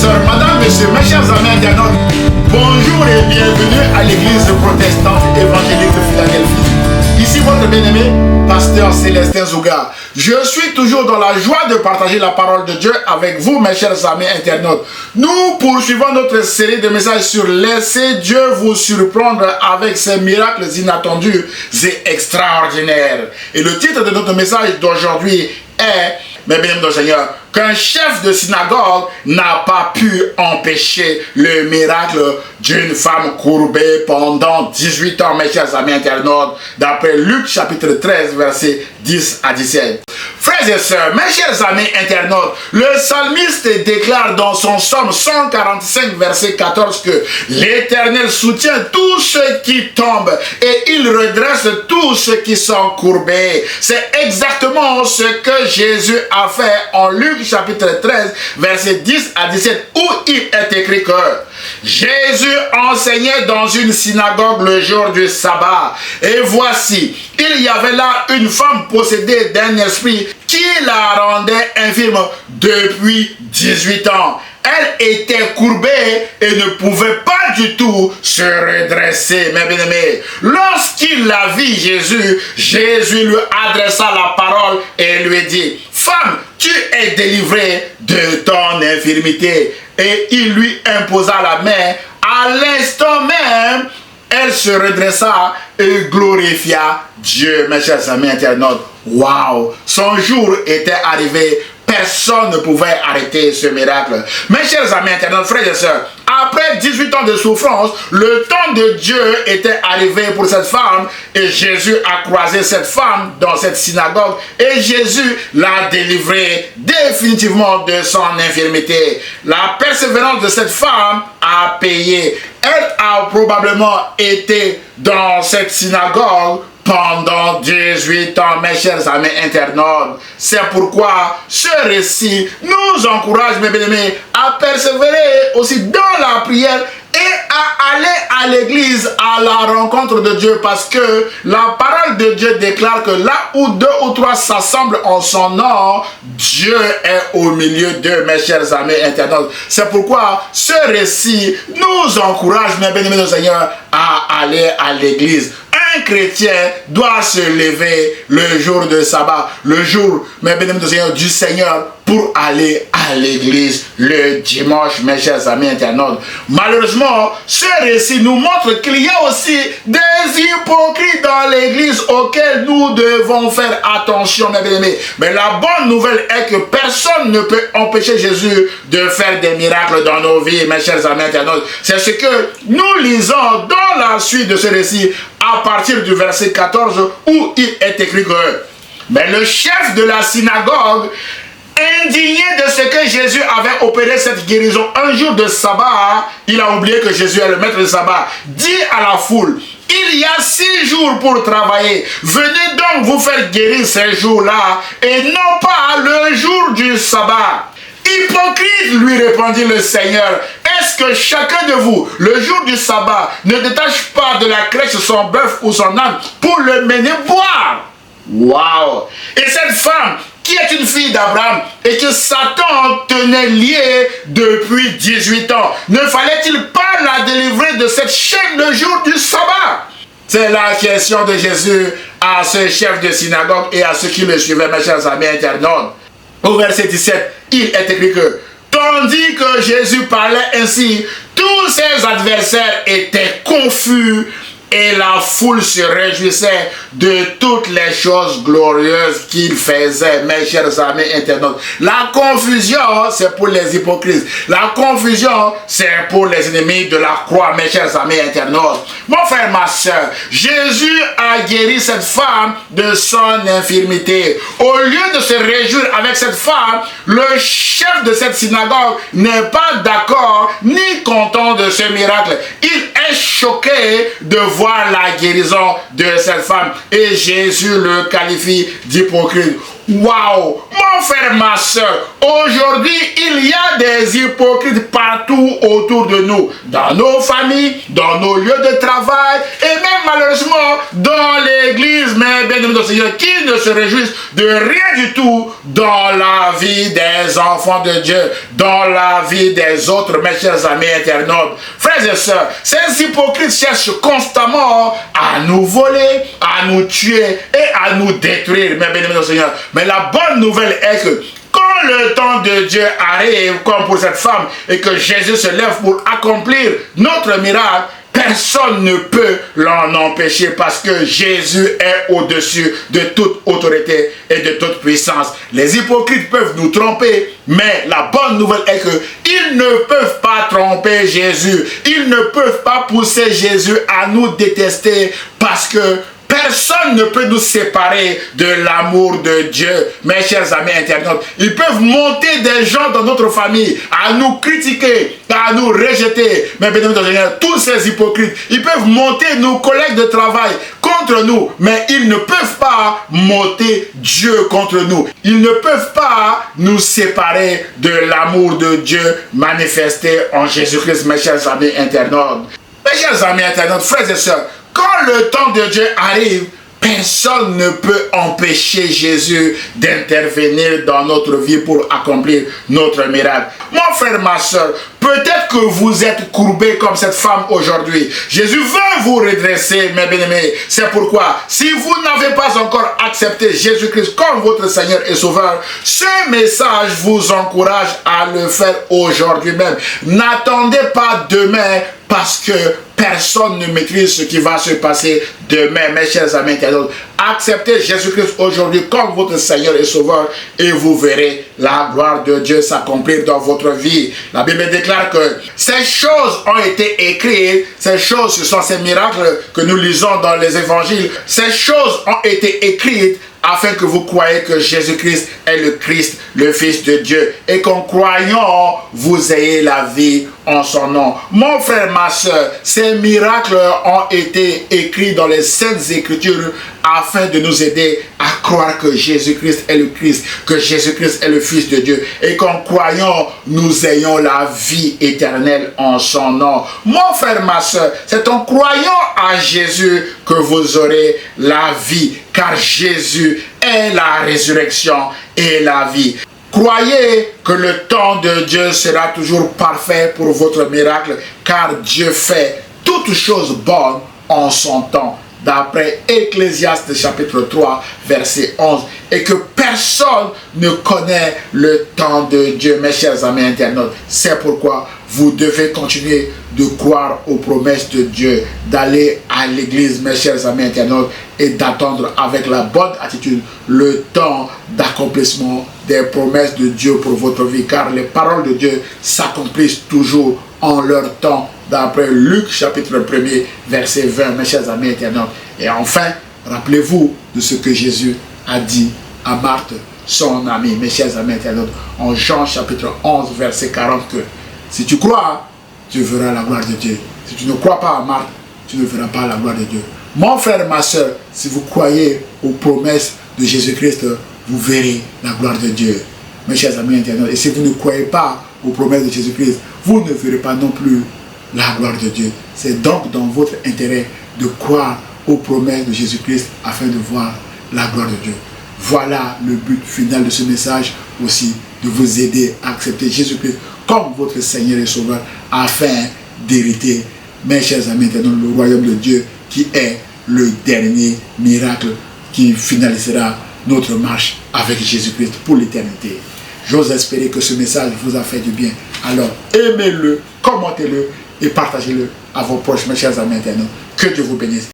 sœurs, madame, messieurs, mes chers amis internautes, bonjour et bienvenue à l'église protestante évangélique de Philadelphie. Ici votre bien-aimé, pasteur Célestin Zouga. Je suis toujours dans la joie de partager la parole de Dieu avec vous, mes chers amis internautes. Nous poursuivons notre série de messages sur laissez Dieu vous surprendre avec ses miracles inattendus et extraordinaires. Et le titre de notre message d'aujourd'hui est, mes bien-aimés du Seigneur, qu'un chef de synagogue n'a pas pu empêcher le miracle d'une femme courbée pendant 18 ans, mes chers amis internautes, d'après Luc chapitre 13, versets 10 à 17. Frères et sœurs, mes chers amis internautes, le psalmiste déclare dans son psaume 145, verset 14 que l'Éternel soutient tous ceux qui tombent et il redresse tous ceux qui sont courbés. C'est exactement ce que Jésus a fait en Luc chapitre 13, verset 10 à 17, où il est écrit que Jésus enseignait dans une synagogue le jour du sabbat. Et voici, il y avait là une femme possédée d'un esprit qui la rendait infirme depuis 18 ans. Elle était courbée et ne pouvait pas du tout se redresser, mes bien-aimés. Lorsqu'il la vit, Jésus lui adressa la parole et lui dit, « Femme, tu es délivrée de ton infirmité. » Et il lui imposa la main. À l'instant même, elle se redressa et glorifia Dieu, mes chers amis internautes. Waouh! Son jour était arrivé. Personne ne pouvait arrêter ce miracle. Mes chers amis internautes, frères et sœurs, après 18 ans de souffrance, le temps de Dieu était arrivé pour cette femme et Jésus a croisé cette femme dans cette synagogue et Jésus l'a délivrée définitivement de son infirmité. La persévérance de cette femme a payé. Elle a probablement été dans cette synagogue pendant 18 ans, mes chers amis internautes. C'est pourquoi ce récit nous encourage, mes bien-aimés, à persévérer aussi dans la prière et à aller à l'église à la rencontre de Dieu, parce que la parole de Dieu déclare que là où 2 ou 3 s'assemblent en son nom, Dieu est au milieu d'eux, mes chers amis internautes. C'est pourquoi ce récit nous encourage, mes bien-aimés du Seigneur, à aller à l'église. Un chrétien doit se lever le jour de sabbat, le jour, mes bien-aimés du Seigneur, pour aller à l'église le dimanche, mes chers amis internautes. Malheureusement, ce récit nous montre qu'il y a aussi des hypocrites dans l'église auxquels nous devons faire attention, mes bien-aimés. Mais la bonne nouvelle est que personne ne peut empêcher Jésus de faire des miracles dans nos vies, mes chers amis internautes. C'est ce que nous lisons dans la suite de ce récit, à partir du verset 14, où il est écrit que mais le chef de la synagogue, indigné de ce que Jésus avait opéré cette guérison un jour de sabbat, il a oublié que Jésus est le maître de sabbat, dit à la foule, il y a 6 jours pour travailler, venez donc vous faire guérir ces jours-là et non pas le jour du sabbat. Hypocrite, lui répondit le Seigneur, est-ce que chacun de vous, le jour du sabbat, ne détache pas de la crèche son bœuf ou son âne pour le mener boire? Waouh! Et cette femme, qui est une fille d'Abraham et que Satan tenait liée depuis 18 ans, ne fallait-il pas la délivrer de cette chaîne le jour du sabbat? C'est la question de Jésus à ce chef de synagogue et à ceux qui le suivaient, mes chers amis internautes. Au verset 17, il est écrit que, tandis que Jésus parlait ainsi, tous ses adversaires étaient confus et la foule se réjouissait de toutes les choses glorieuses qu'il faisait, mes chers amis internautes. La confusion, c'est pour les hypocrites. La confusion, c'est pour les ennemis de la croix, mes chers amis internautes. Mon frère, ma soeur, Jésus a guéri cette femme de son infirmité. Au lieu de se réjouir avec cette femme, le chef de cette synagogue n'est pas d'accord ni content de ce miracle. Il est choqué de voir la guérison de cette femme et Jésus le qualifie d'hypocrite. Waouh! Mon frère, ma soeur, aujourd'hui, il qu'il y a des hypocrites partout autour de nous, dans nos familles, dans nos lieux de travail, et même malheureusement dans l'église, mais bien aimé dans le Seigneur, qui ne se réjouissent de rien du tout dans la vie des enfants de Dieu, dans la vie des autres, mes chers amis internautes. Frères et sœurs, ces hypocrites cherchent constamment à nous voler, à nous tuer et à nous détruire, mes bien aimés dans le Seigneur. Mais la bonne nouvelle est que quand le temps de Dieu arrive, comme pour cette femme, et que Jésus se lève pour accomplir notre miracle, personne ne peut l'en empêcher parce que Jésus est au-dessus de toute autorité et de toute puissance. Les hypocrites peuvent nous tromper, mais la bonne nouvelle est qu'ils ne peuvent pas tromper Jésus. Ils ne peuvent pas pousser Jésus à nous détester parce que personne ne peut nous séparer de l'amour de Dieu. Mes chers amis internautes, ils peuvent monter des gens dans notre famille à nous critiquer, à nous rejeter. Mais bien évidemment, tous ces hypocrites, ils peuvent monter nos collègues de travail contre nous, mais ils ne peuvent pas monter Dieu contre nous. Ils ne peuvent pas nous séparer de l'amour de Dieu manifesté en Jésus-Christ, mes chers amis internautes. Mes chers amis internautes, frères et sœurs, quand le temps de Dieu arrive, personne ne peut empêcher Jésus d'intervenir dans notre vie pour accomplir notre miracle. Mon frère, ma soeur, peut-être que vous êtes courbé comme cette femme aujourd'hui. Jésus veut vous redresser, mes bien-aimés. C'est pourquoi, si vous n'avez pas encore accepté Jésus-Christ comme votre Seigneur et Sauveur, ce message vous encourage à le faire aujourd'hui même. N'attendez pas demain parce que personne ne maîtrise ce qui va se passer demain, mes chers amis internautes. Acceptez Jésus-Christ aujourd'hui comme votre Seigneur et Sauveur et vous verrez la gloire de Dieu s'accomplir dans votre vie. La Bible déclare que ces choses ont été écrites, ces choses, ce sont ces miracles que nous lisons dans les évangiles, ces choses ont été écrites afin que vous croyiez que Jésus-Christ est le Christ, le Fils de Dieu, et qu'en croyant, vous ayez la vie en son nom. Mon frère, ma soeur, ces miracles ont été écrits dans les Saintes Écritures afin de nous aider à croire que Jésus-Christ est le Christ, que Jésus-Christ est le Fils de Dieu, et qu'en croyant, nous ayons la vie éternelle en son nom. Mon frère, ma soeur, c'est en croyant à Jésus que vous aurez la vie, car Jésus est la résurrection et la vie. Croyez que le temps de Dieu sera toujours parfait pour votre miracle, car Dieu fait toutes choses bonnes en son temps, d'après Ecclésiaste chapitre 3, verset 11, et que personne ne connaît le temps de Dieu, mes chers amis internautes. C'est pourquoi vous devez continuer de croire aux promesses de Dieu, d'aller à l'église, mes chers amis internautes, et d'attendre avec la bonne attitude le temps d'accomplissement des promesses de Dieu pour votre vie, car les paroles de Dieu s'accomplissent toujours en leur temps, d'après Luc chapitre 1er, verset 20, mes chers amis internautes. Et enfin, rappelez-vous de ce que Jésus a dit à Marthe, son ami, mes chers amis internautes, en Jean chapitre 11, verset 40, que si tu crois, tu verras la gloire de Dieu. Si tu ne crois pas à Marthe, tu ne verras pas la gloire de Dieu. Mon frère, ma soeur, si vous croyez aux promesses de Jésus-Christ, vous verrez la gloire de Dieu. Mes chers amis internautes, et si vous ne croyez pas aux promesses de Jésus-Christ, vous ne verrez pas non plus la gloire de Dieu. C'est donc dans votre intérêt de croire aux promesses de Jésus-Christ afin de voir la gloire de Dieu. Voilà le but final de ce message aussi, de vous aider à accepter Jésus-Christ comme votre Seigneur et Sauveur afin d'hériter, mes chers amis internautes, le royaume de Dieu qui est le dernier miracle qui finalisera notre marche avec Jésus-Christ pour l'éternité. J'ose espérer que ce message vous a fait du bien. Alors, aimez-le, commentez-le et partagez-le à vos proches, mes chers amis internautes. Que Dieu vous bénisse.